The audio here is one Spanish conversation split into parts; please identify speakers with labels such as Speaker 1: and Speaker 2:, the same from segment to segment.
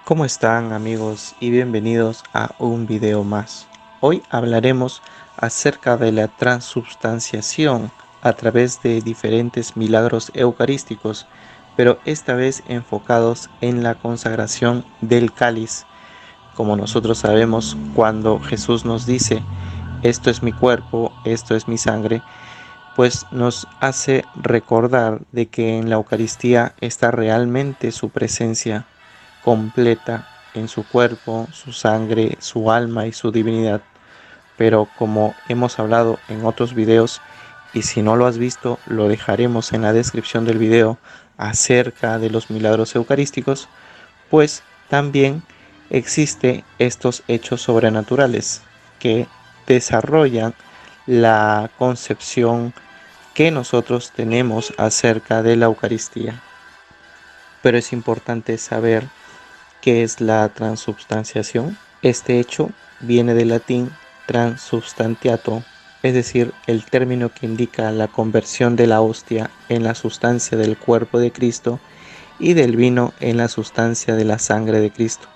Speaker 1: ¿Cómo están amigos y bienvenidos a un video más? Hoy hablaremos acerca de la transubstanciación a través de diferentes milagros eucarísticos, pero esta vez enfocados en la consagración del cáliz. Como nosotros sabemos, cuando Jesús nos dice, esto es mi cuerpo, esto es mi sangre, pues nos hace recordar de que en la Eucaristía está realmente su presencia completa en su cuerpo, su sangre, su alma y su divinidad. Pero como hemos hablado en otros videos, y si no lo has visto, lo dejaremos en la descripción del video acerca de los milagros eucarísticos, pues también existe estos hechos sobrenaturales que desarrollan la concepción que nosotros tenemos acerca de la Eucaristía. Pero es importante saber qué es la transubstanciación. Este hecho viene del latín transubstantiato, es decir, el término que indica la conversión de la hostia en la sustancia del cuerpo de Cristo y del vino en la sustancia de la sangre de Cristo.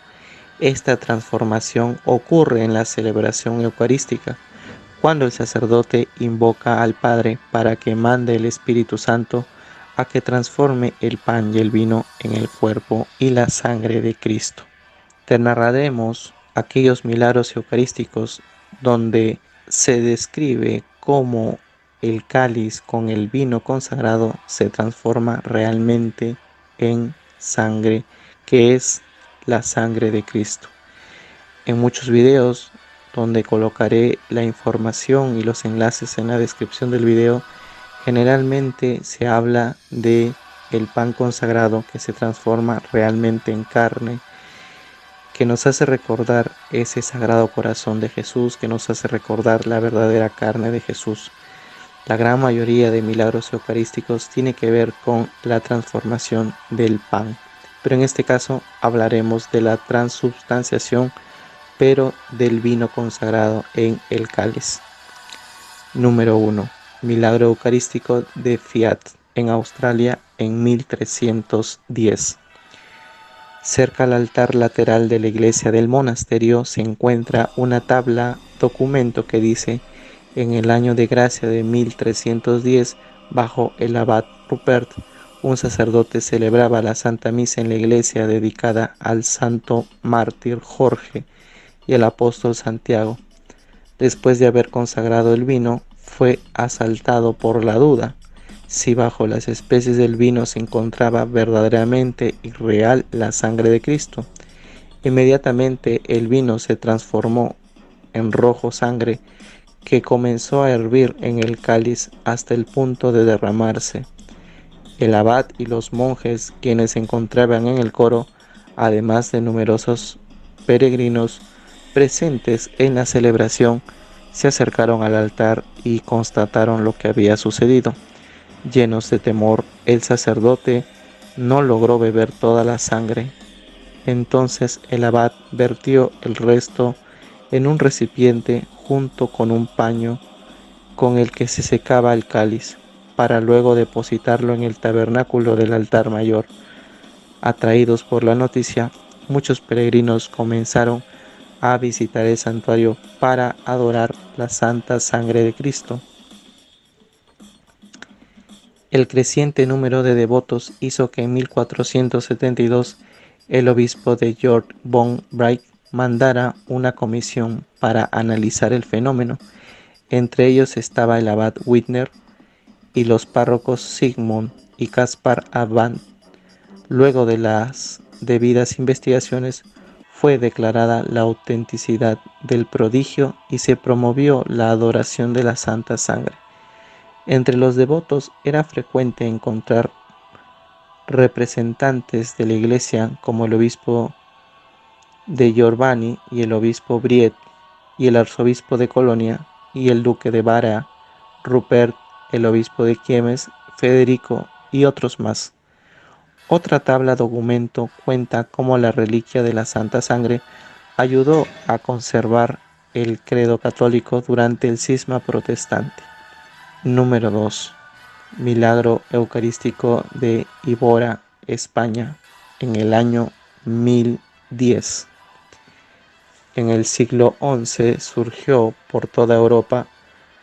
Speaker 1: Esta transformación ocurre en la celebración eucarística, cuando el sacerdote invoca al Padre para que mande el Espíritu Santo a que transforme el pan y el vino en el cuerpo y la sangre de Cristo. Te narraremos aquellos milagros eucarísticos donde se describe cómo el cáliz con el vino consagrado se transforma realmente en sangre, que es la sangre de Cristo. En muchos videos donde colocaré la información y los enlaces en la descripción del video, generalmente se habla de el pan consagrado que se transforma realmente en carne, que nos hace recordar ese sagrado corazón de Jesús, que nos hace recordar la verdadera carne de Jesús. La gran mayoría de milagros eucarísticos tiene que ver con la transformación del pan, pero en este caso hablaremos de la transubstanciación, pero del vino consagrado en el cáliz. Número 1. Milagro eucarístico de Fiat en Australia en 1310. Cerca al altar lateral de la iglesia del monasterio se encuentra una tabla documento que dice: en el año de gracia de 1310, bajo el abad Rupert, un sacerdote celebraba la Santa Misa en la iglesia dedicada al santo mártir Jorge y el apóstol Santiago. Después de haber consagrado el vino, fue asaltado por la duda si bajo las especies del vino se encontraba verdaderamente y real la sangre de Cristo. Inmediatamente el vino se transformó en rojo sangre que comenzó a hervir en el cáliz hasta el punto de derramarse. El abad y los monjes, quienes se encontraban en el coro, además de numerosos peregrinos presentes en la celebración, se acercaron al altar y constataron lo que había sucedido. Llenos de temor, el sacerdote no logró beber toda la sangre. Entonces el abad vertió el resto en un recipiente junto con un paño con el que se secaba el cáliz, para luego depositarlo en el tabernáculo del altar mayor. Atraídos por la noticia, muchos peregrinos comenzaron a visitar el santuario para adorar la santa sangre de Cristo. El creciente número de devotos hizo que en 1472 el obispo de York von Bright mandara una comisión para analizar el fenómeno. Entre ellos estaba el abad Whitner y los párrocos Sigmund y Caspar Avant. Luego de las debidas investigaciones, fue declarada la autenticidad del prodigio y se promovió la adoración de la Santa Sangre. Entre los devotos era frecuente encontrar representantes de la Iglesia como el obispo de Giovanni y el obispo Briet y el arzobispo de Colonia y el duque de Bara, Rupert, el obispo de Quiemes, Federico y otros más. Otra tabla documento cuenta cómo la reliquia de la Santa Sangre ayudó a conservar el credo católico durante el cisma protestante. Número 2. Milagro eucarístico de Évora, España, en el año 1000. X. En el siglo XI surgió por toda Europa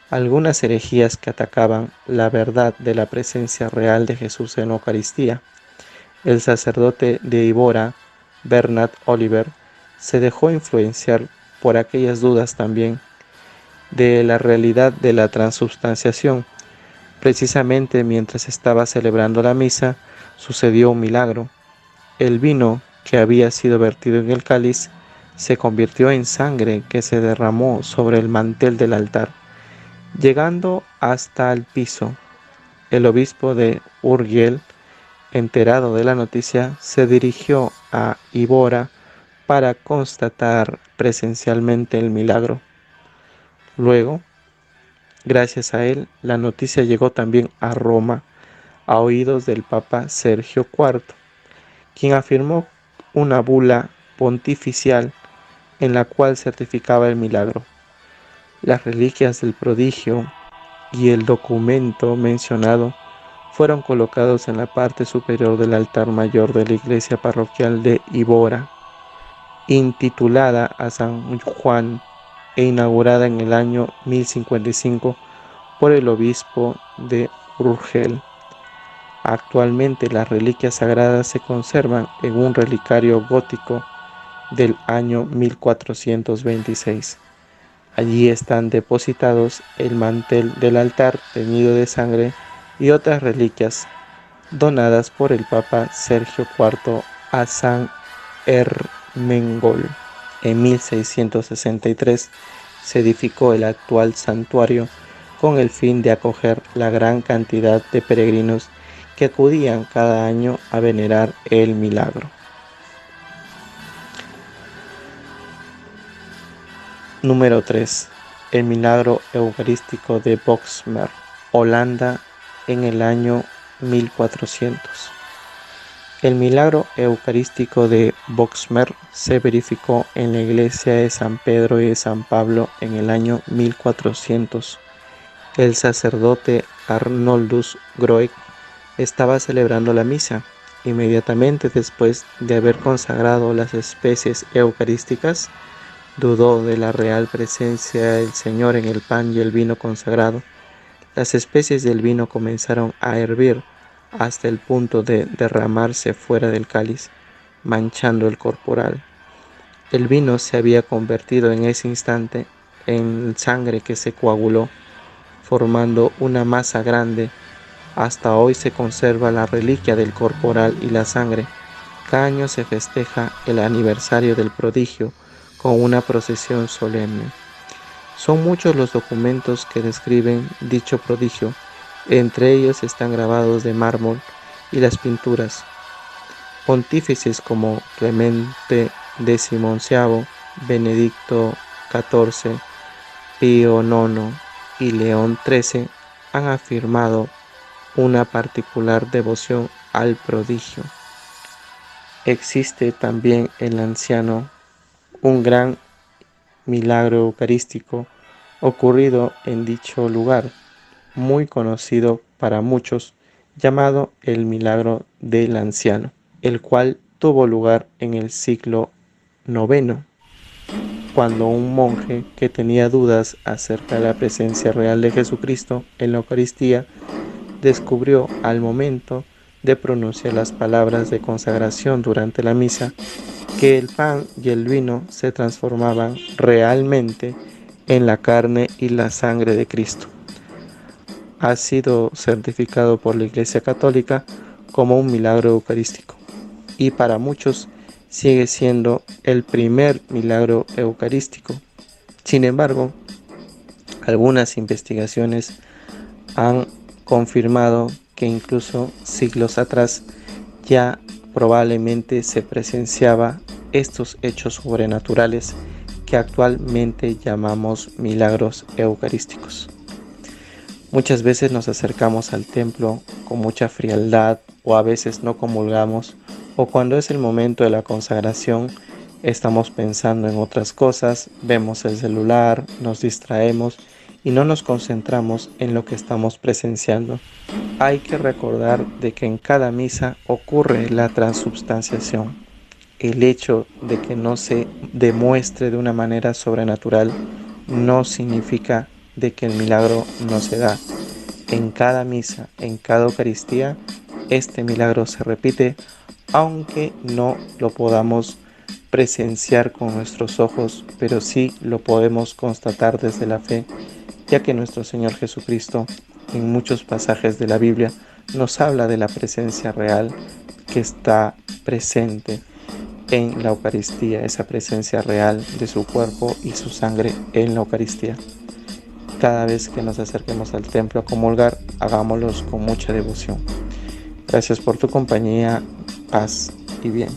Speaker 1: algunas herejías que atacaban la verdad de la presencia real de Jesús en la Eucaristía. El sacerdote de Évora, Bernard Oliver, se dejó influenciar por aquellas dudas también de la realidad de la transubstanciación. Precisamente mientras estaba celebrando la misa, sucedió un milagro. El vino que había sido vertido en el cáliz se convirtió en sangre que se derramó sobre el mantel del altar, llegando hasta el piso. El obispo de Urgel, enterado de la noticia, se dirigió a Évora para constatar presencialmente el milagro. Luego, gracias a él, la noticia llegó también a Roma, a oídos del Papa Sergio IV, quien afirmó una bula pontificial en la cual certificaba el milagro. Las reliquias del prodigio y el documento mencionado fueron colocados en la parte superior del altar mayor de la iglesia parroquial de Évora, intitulada a San Juan e inaugurada en el año 1055 por el obispo de Urgel. Actualmente las reliquias sagradas se conservan en un relicario gótico del año 1426. Allí están depositados el mantel del altar teñido de sangre y otras reliquias donadas por el Papa Sergio IV a San Ermengol. En 1663 se edificó el actual santuario con el fin de acoger la gran cantidad de peregrinos que acudían cada año a venerar el milagro. Número 3. El milagro eucarístico de Boxmeer, Holanda, en el año 1400. El milagro eucarístico de Boxmeer se verificó en la iglesia de San Pedro y de San Pablo en el año 1400. El sacerdote Arnoldus Groeg estaba celebrando la misa. Inmediatamente después de haber consagrado las especies eucarísticas, dudó de la real presencia del Señor en el pan y el vino consagrado. Las especies del vino comenzaron a hervir hasta el punto de derramarse fuera del cáliz, manchando el corporal. El vino se había convertido en ese instante en sangre que se coaguló, formando una masa grande. Hasta hoy se conserva la reliquia del corporal y la sangre. Cada año se festeja el aniversario del prodigio con una procesión solemne. Son muchos los documentos que describen dicho prodigio. Entre ellos están grabados de mármol y las pinturas. Pontífices como Clemente XI, Benedicto XIV, Pío IX y León XIII han afirmado una particular devoción al prodigio. Existe también en el anciano un gran milagro eucarístico ocurrido en dicho lugar, muy conocido para muchos, llamado el milagro del anciano, el cual tuvo lugar en el siglo IX, cuando un monje que tenía dudas acerca de la presencia real de Jesucristo en la Eucaristía descubrió al momento de pronunciar las palabras de consagración durante la misa que el pan y el vino se transformaban realmente en la carne y la sangre de Cristo. Ha sido certificado por la Iglesia Católica como un milagro eucarístico y para muchos sigue siendo el primer milagro eucarístico. Sin embargo, algunas investigaciones han confirmado que incluso siglos atrás ya probablemente se presenciaba estos hechos sobrenaturales que actualmente llamamos milagros eucarísticos. Muchas veces nos acercamos al templo con mucha frialdad o a veces no comulgamos, o cuando es el momento de la consagración estamos pensando en otras cosas, vemos el celular, nos distraemos y no nos concentramos en lo que estamos presenciando. Hay que recordar de que en cada misa ocurre la transubstanciación. el hecho de que no se demuestre de una manera sobrenatural no significa de que el milagro no se da. En cada misa, en cada Eucaristía, este milagro se repite, aunque no lo podamos presenciar con nuestros ojos, pero sí lo podemos constatar desde la fe, ya que nuestro Señor Jesucristo en muchos pasajes de la Biblia nos habla de la presencia real que está presente en la Eucaristía, esa presencia real de su cuerpo y su sangre en la Eucaristía. Cada vez que nos acerquemos al templo a comulgar, hagámoslos con mucha devoción. Gracias por tu compañía, paz y bien.